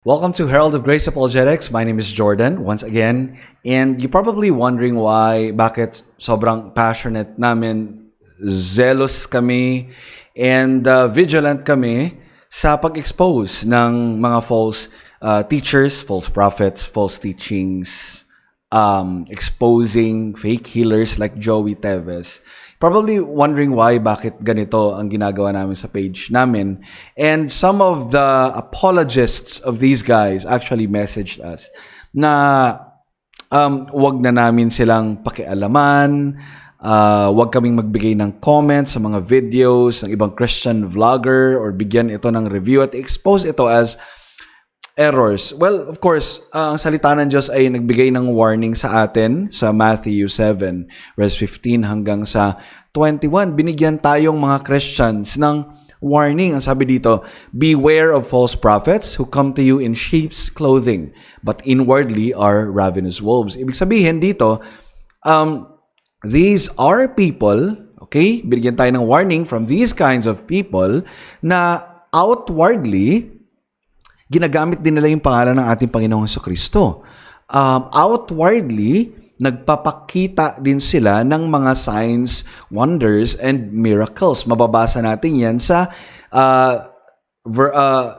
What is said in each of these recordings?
Welcome to Herald of Grace Apologetics. My name is Jordan once again, and you're probably wondering bakit sobrang passionate namin, zealous kami, and vigilant kami sa pag-expose ng mga false teachers, false prophets, false teachings, exposing fake healers like Joey Teves. Probably wondering bakit ganito ang ginagawa namin sa page namin. And some of the apologists of these guys actually messaged us na wag na namin silang pakialaman, wag kaming magbigay ng comments sa mga videos ng ibang Christian vlogger or bigyan ito ng review at expose ito as errors. Well, of course, ang salita ng Diyos ay nagbigay ng warning sa atin sa Matthew 7, verse 15 hanggang sa 21. Binigyan tayong mga Christians ng warning. Ang sabi dito, beware of false prophets who come to you in sheep's clothing, but inwardly are ravenous wolves. Ibig sabihin dito, these are people, okay? Binigyan tayo ng warning from these kinds of people na outwardly ginagamit din nila yung pangalan ng ating Panginoong Jesucristo. Outwardly, nagpapakita din sila ng mga signs, wonders, and miracles. Mababasa natin yan sa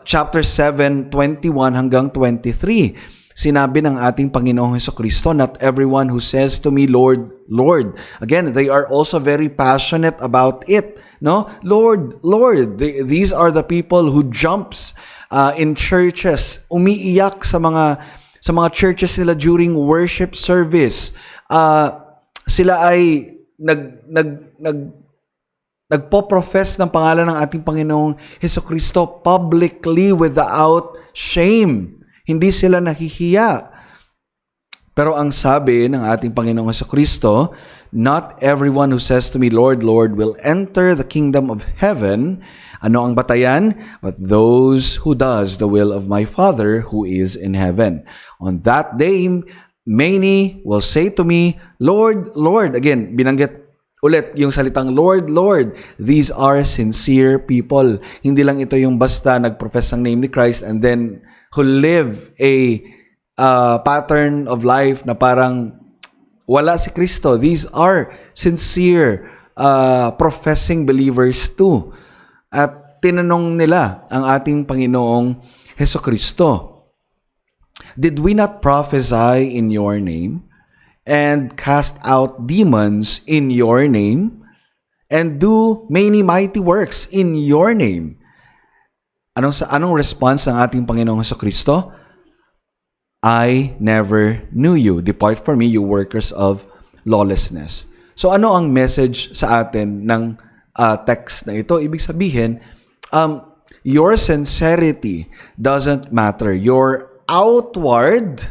chapter 7, 21 hanggang 23. Sinabi ng ating Panginoong Jesucristo, not everyone who says to me, Lord, Lord. Again, they are also very passionate about it. No, Lord, Lord. These are the people who jumps in churches, umiiyak sa mga churches nila during worship service. Sila ay nagpo-profess ng pangalan ng ating Panginoong Jesucristo publicly without shame. Hindi sila nahihiya. Pero ang sabi ng ating Panginoong Jesucristo, not everyone who says to me, Lord, Lord, will enter the kingdom of heaven. Ano ang batayan? But those who does the will of my Father who is in heaven. On that day, many will say to me, Lord, Lord. Again, binanggit ulit yung salitang Lord, Lord. These are sincere people. Hindi lang ito yung basta nagprofess ng name ni Christ and then who live a pattern of life na parang wala si Kristo. These are sincere professing believers too. At tinanong nila ang ating Panginoong Jesucristo, did we not prophesy in your name and cast out demons in your name and do many mighty works in your name? Anong response ng ating Panginoong Jesucristo? I never knew you. Depart from me, you workers of lawlessness. So ano ang message sa atin ng text na ito? Ibig sabihin, your sincerity doesn't matter. Your outward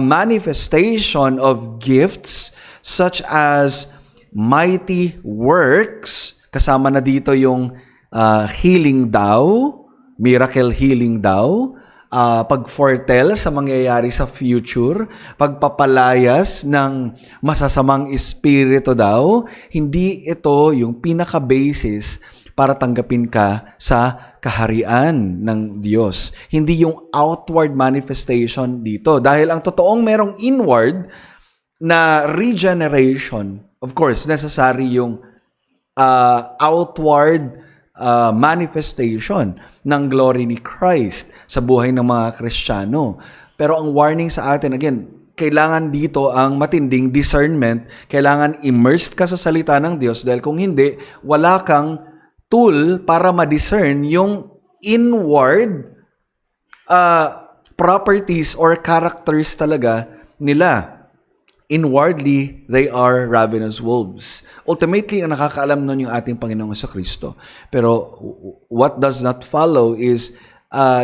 manifestation of gifts such as mighty works, kasama na dito yung healing daw, miracle healing daw, pag-foretell sa mangyayari sa future, pagpapalayas ng masasamang espiritu daw, hindi ito yung pinaka-basis para tanggapin ka sa kaharian ng Diyos. Hindi yung outward manifestation dito. Dahil ang totoong merong inward na regeneration, of course, necessary yung outward manifestation ng glory ni Christ sa buhay ng mga Kristiyano. Pero ang warning sa atin, again, kailangan dito ang matinding discernment. Kailangan immersed ka sa salita ng Diyos dahil kung hindi, wala kang tool para ma-discern yung inward properties or characters talaga nila. Inwardly, they are ravenous wolves. Ultimately, ang nakakaalam nun yung ating Panginoong Jesucristo. Pero what does not follow is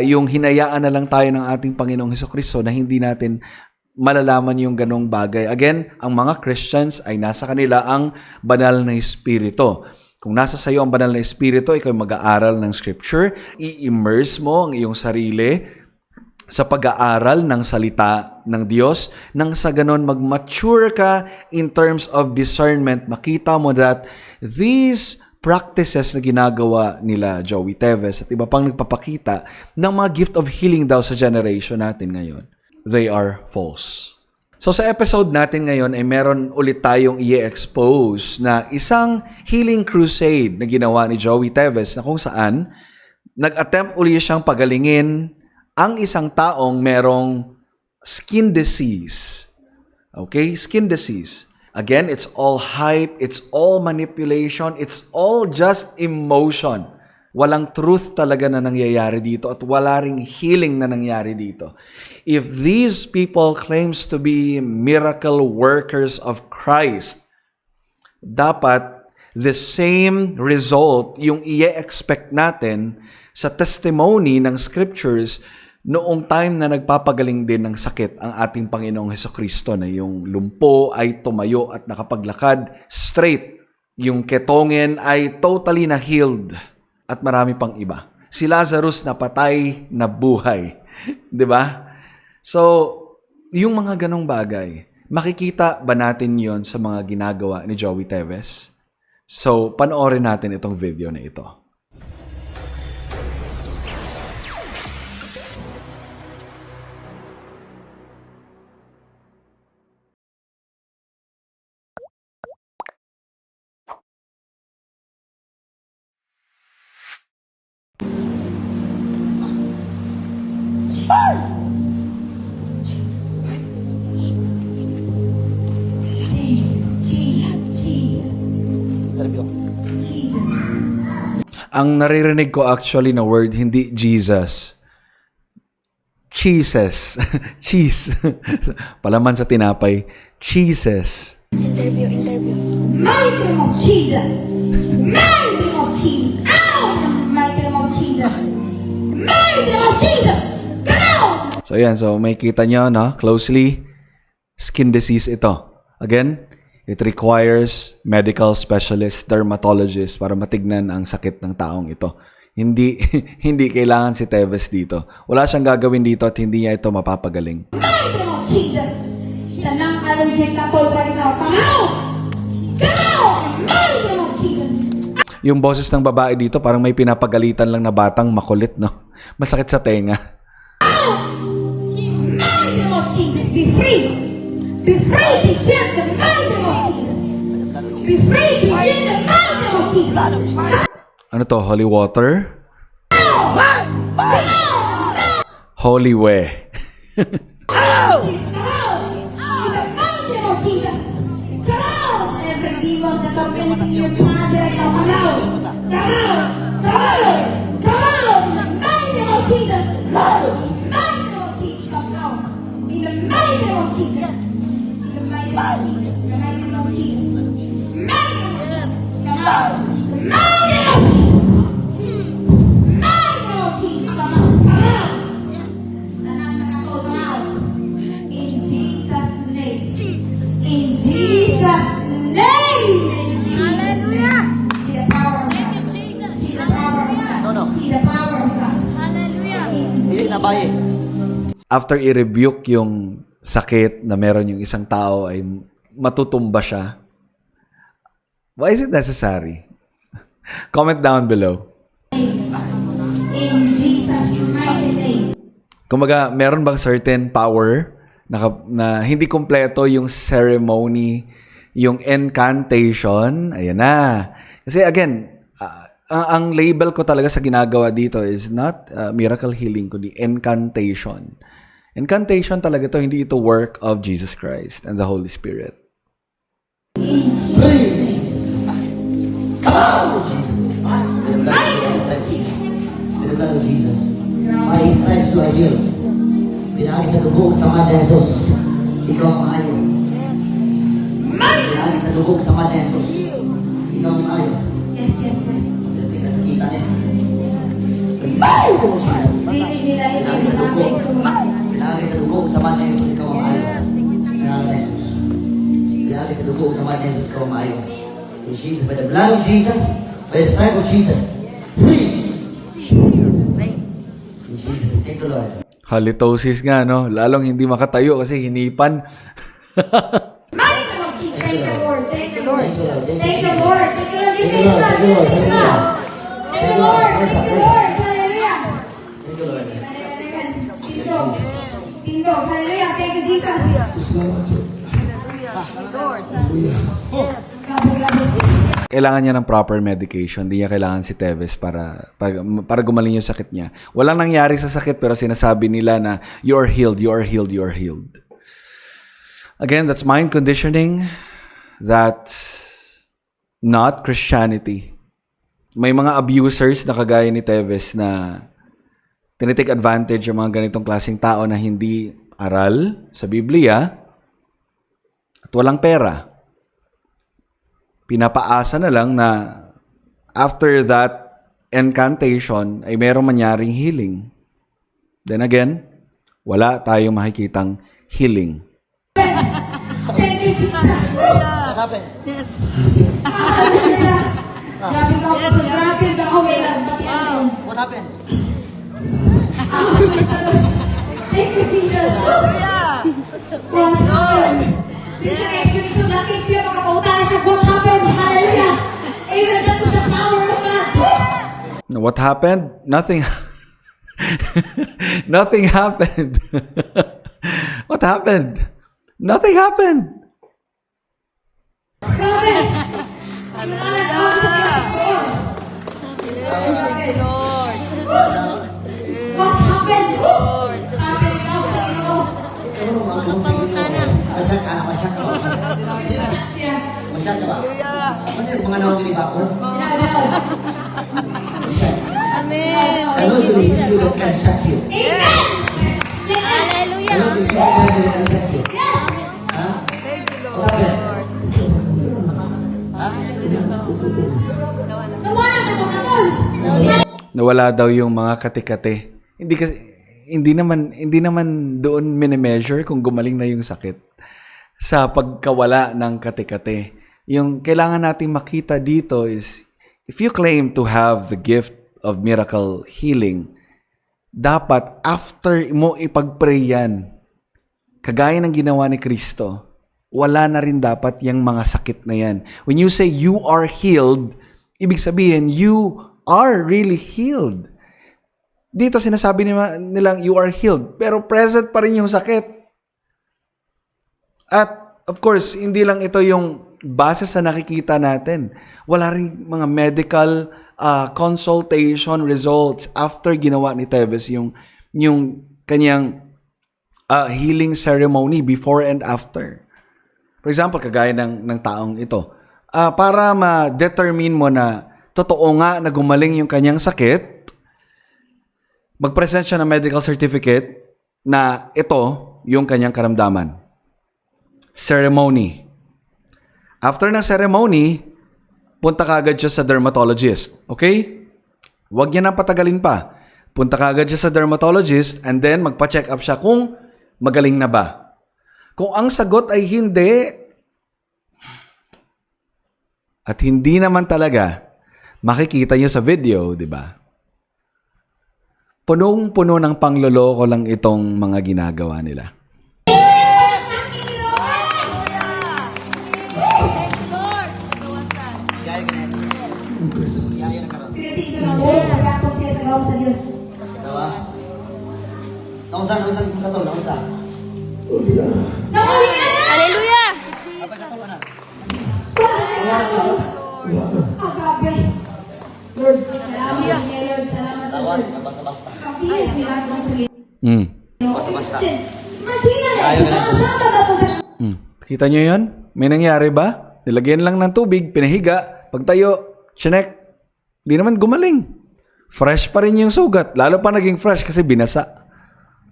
yung hinayaan na lang tayo ng ating Panginoong Jesucristo na hindi natin malalaman yung ganong bagay. Again, ang mga Christians ay nasa kanila ang banal na Espiritu. Kung nasa sayo ang banal na Espiritu, ikaw mag-aaral ng Scripture, i-immerse mo ang iyong sarili sa pag-aaral ng salita ng Diyos, nang sa ganon mag-mature ka in terms of discernment, makita mo that these practices na ginagawa nila Joey Teves at iba pang nagpapakita ng mga gift of healing daw sa generation natin ngayon, they are false. So sa episode natin ngayon ay meron ulit tayong i-expose na isang healing crusade na ginawa ni Joey Teves na kung saan nag-attempt ulit siyang pagalingin ang isang taong merong skin disease. Okay? Skin disease. Again, it's all hype, it's all manipulation, it's all just emotion. Walang truth talaga na nangyayari dito at wala ring healing na nangyari dito. If these people claims to be miracle workers of Christ, dapat the same result yung i-expect natin sa testimony ng scriptures noong time na nagpapagaling din ng sakit ang ating Panginoong Hesukristo na yung lumpo ay tumayo at nakapaglakad straight. Yung ketongin ay totally na healed. At marami pang iba. Si Lazarus na patay na buhay. 'Di ba? So, yung mga ganong bagay, makikita ba natin yon sa mga ginagawa ni Joey Teves? So, panoorin natin itong video na ito. Ang naririnig ko actually na word, hindi Jesus. Cheeses. Cheese. Palaman sa tinapay. Cheeses. Interview. Mighty name of Jesus. Mighty name of Jesus. Out in the mighty name of Jesus. Mighty name of Jesus. Come out. So yan, so may kita nyo, no? Closely, skin disease ito. Again, it requires medical specialist, dermatologist para matignan ang sakit ng taong ito. Hindi hindi kailangan si Teves dito. Wala siyang gagawin dito at hindi niya ito mapapagaling. Mighty name of Jesus. Tanang allergic couple right now. Come out. Come out. Mighty name of Jesus. Yung boses ng babae dito parang may pinapagalitan lang na batang makulit, no? Masakit sa tenga. Mighty name of Jesus. Be free. Be free to hear the mighty name of Jesus. Be free to hear the mighty name of Jesus. Ano to? Holy water? Holy way. In Jesus' name. Hallelujah. See the power of Thank God. you, Jesus. See the power of God. No. See the power of God. Hallelujah. Hindi na baye. After i-rebuke yung sakit na meron yung isang tao ay matutumba siya. Why is it necessary? Comment down below. In Jesus' mighty name. Kumaga, meron bang certain power na hindi kompleto yung ceremony, yung incantation? Ayan na. Kasi again, ang label ko talaga sa ginagawa dito is not miracle healing, kundi incantation. Incantation talaga to, hindi ito work of Jesus Christ and the Holy Spirit. The blood of Jesus. By His stripes you are healed. Pinagi sa dugo sa mga Jesus. Ikaw ang maayo. Pinagi sa dugo sa mga Jesus. Ikaw ang maayo. Yes, yes, yes. Hindi ka sakita niya. Pinagi sa dugo. Dili nila Pinagi sa dugo. Pinagi sa dugo sa mga Jesus. Ikaw ang maayo. Pinagi sa dugo sa mga Jesus. Ikaw ang maayo. In Jesus, by the blood of Jesus, by the stripe of Jesus, free. In Jesus, thank you, Lord. Halitosis nga, no? Lalong hindi makatayo kasi hinipan. Mighty name of Jesus. Thank the Lord. Thank the Lord. Thank you, Lord. Thank the Lord. Thank the Lord. You taste God. You taste God. Thank the Lord. Thank the Lord. Hallelujah. Thank you, Lord. Kingdom. Kingdom. Hallelujah. Thank you, Jesus. Kailangan niya ng proper medication. Hindi niya kailangan si Teves para gumaling yung sakit niya. Walang nangyari sa sakit pero sinasabi nila na you are healed, you are healed, you are healed. Again, that's mind conditioning. That's not Christianity. May mga abusers na kagaya ni Teves na tinitake advantage yung mga ganitong klaseng tao na hindi aral sa Biblia at walang pera. Pinapaasa na lang na after that incantation ay merong manyari healing. Then again, wala tayong makikitang healing. Thank you, Jesus. What happened? Hallelujah. Grabe ka po sa grabe ka ako. What happened? Thank you, Jesus. What happened? This is experience of that experience makapauta siya. What happened? Hallelujah. Amen. That is the power of God. Now, what happened? Nothing. Nothing happened. What happened? Nothing happened. Grabe. Ano na lang ako sa Diyos. What happened? Sabi ako sa Diyos. Masyad ka, masyad ka. Yeah. Masyad ka ba? Ano yung mga nawag ni Bakon? Masyad. Amen. I know you will feel that can shock you. Amen. I Hallelujah. know you feel that can shock you. Yes. Ha? What happened? Ha? Nawala ka po katol. Nawala daw yung mga kate-kate. Hindi naman doon mini-measure kung gumaling na yung sakit sa pagkawala ng kate-kate. Yung kailangan nating makita dito is if you claim to have the gift of miracle healing, dapat after mo ipag-pray yan, kagaya ng ginawa ni Kristo, wala na rin dapat yung mga sakit na yan. When you say you are healed, ibig sabihin you are really healed. Dito sinasabi nilang you are healed, pero present pa rin yung sakit. At of course, hindi lang ito yung base sa nakikita natin. Wala rin mga medical consultation results after ginawa ni Teves yung kanyang healing ceremony before and after. For example, kagaya ng taong ito. Para ma-determine mo na totoo nga na gumaling yung kanyang sakit, mag-present siya ng medical certificate na ito yung kanyang karamdaman. Ceremony. After ng ceremony, punta kagad siya sa dermatologist. Okay? Huwag niya nang patagalin pa. Punta kagad siya sa dermatologist and then magpa-check up siya kung magaling na ba. Kung ang sagot ay hindi, at hindi naman talaga, makikita niyo sa video, di ba? Punong-puno ng pangloloko lang itong mga ginagawa nila. Gaya ka na Jesus. Gaya na karoon. Sinisisi ng Lord. Nagkakot siya sa gawa sa Diyos. Diba? Naunsan kung katol, naunsan. Nawali ka na! Hallelujah. Grabe. Lord, salamat niya, Lord. Salamat, Tawan, Lord. basta-basta. Ang bilis nila ako sa Basta-basta. Imagine na, nakasama ka po sa... Kita niyo yun? May nangyari ba? Nilagyan lang ng tubig, pinahiga, pagtayo, chinek. Di naman gumaling. Fresh pa rin yung sugat. Lalo pa naging fresh kasi binasa.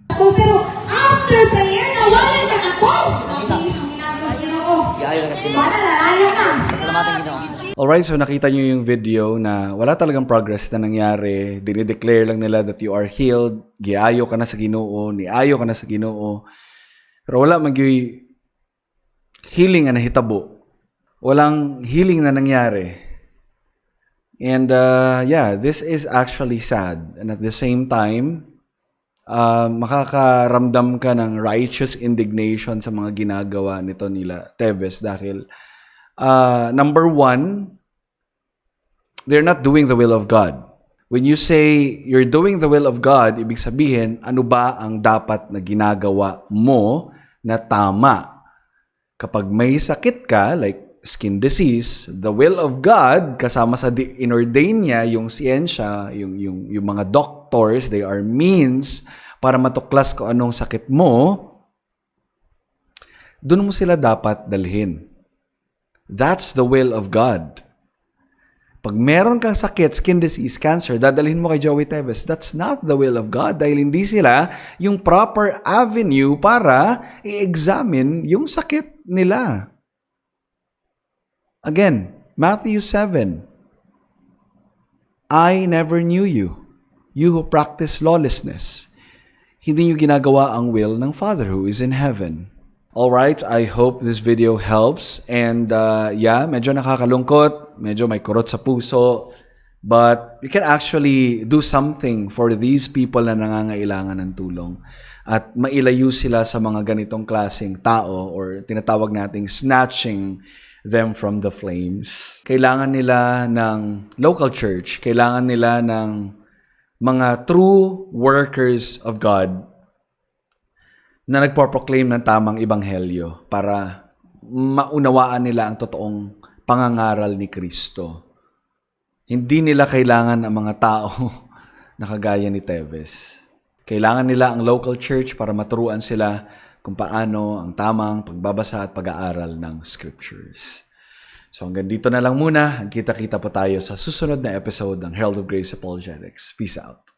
Pero after prayer, nawalan ka ako. Ang ginagawa sa Ginoo. Gaya na kasi Wala, nalayan na. Salamatan Ginoo. Alright, so nakita niyo yung video na wala talagang progress na nangyari. Dinideclare lang nila that you are healed. Giayo ka na sa Ginoo. Niayo ka na sa Ginoo. Pero wala magyuy healing na nahitabo. Walang healing na nangyari. And yeah, this is actually sad. And at the same time, makakaramdam ka ng righteous indignation sa mga ginagawa nito nila Teves dahil number one, they're not doing the will of God. When you say you're doing the will of God, ibig sabihin, ano ba ang dapat na ginagawa mo na tama? Kapag may sakit ka, like skin disease, the will of God, kasama sa inordain niya, yung siyensya, yung mga doctors, they are means para matuklas kung anong sakit mo, doon mo sila dapat dalhin. That's the will of God. Pag meron kang sakit, skin disease, cancer, dadalhin mo kay Joey Teves. That's not the will of God dahil hindi sila yung proper avenue para i-examine yung sakit nila. Again, Matthew 7. I never knew you, you who practice lawlessness. Hindi nyo ginagawa ang will ng Father who is in heaven. Alright, I hope this video helps. And medyo nakakalungkot, medyo may kurot sa puso. But you can actually do something for these people na nangangailangan ng tulong. At mailayo sila sa mga ganitong klaseng tao or tinatawag nating snatching them from the flames. Kailangan nila ng local church. Kailangan nila ng mga true workers of God na nagpo-proclaim ng tamang ebanghelyo para maunawaan nila ang totoong pangangaral ni Kristo. Hindi nila kailangan ang mga tao na kagaya ni Teves. Kailangan nila ang local church para maturuan sila kung paano ang tamang pagbabasa at pag-aaral ng scriptures. So hanggang dito na lang muna. Kita-kita po tayo sa susunod na episode ng Herald of Grace Apologetics. Peace out.